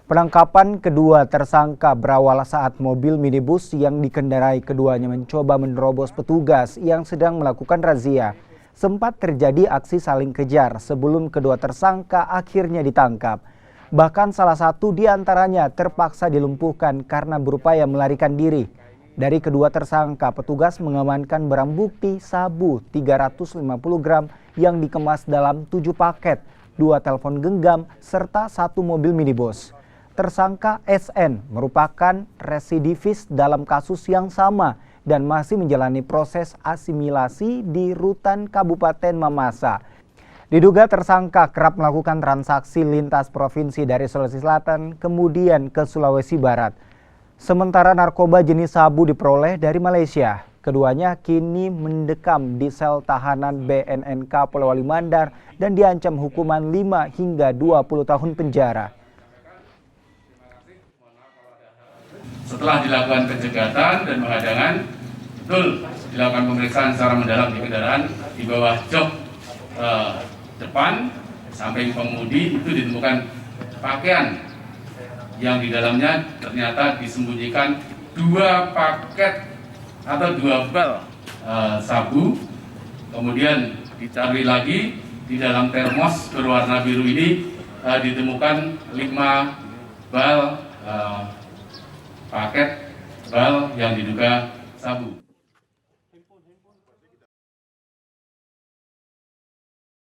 Penangkapan kedua tersangka berawal saat mobil minibus yang dikendarai keduanya mencoba menerobos petugas yang sedang melakukan razia. Sempat terjadi aksi saling kejar sebelum kedua tersangka akhirnya ditangkap. Bahkan salah satu di antaranya terpaksa dilumpuhkan karena berupaya melarikan diri. Dari kedua tersangka, petugas mengamankan barang bukti sabu 350 gram yang dikemas dalam 7 paket, 2 telepon genggam, serta 1 mobil minibus. Tersangka SN merupakan residivis dalam kasus yang sama dan masih menjalani proses asimilasi di Rutan Kabupaten Mamasa. Diduga tersangka kerap melakukan transaksi lintas provinsi dari Sulawesi Selatan kemudian ke Sulawesi Barat. Sementara narkoba jenis sabu diperoleh dari Malaysia. Keduanya kini mendekam di sel tahanan BNNK Polewali Mandar dan diancam hukuman 5 hingga 20 tahun penjara. Setelah dilakukan pencegatan dan penghadangan, betul dilakukan pemeriksaan secara mendalam di kendaraan di bawah jok depan samping pengemudi itu ditemukan pakaian yang di dalamnya ternyata disembunyikan 2 paket atau 2 bal sabu. Kemudian dicari lagi di dalam termos berwarna biru ini ditemukan 5 bal paket bal yang diduga sabu.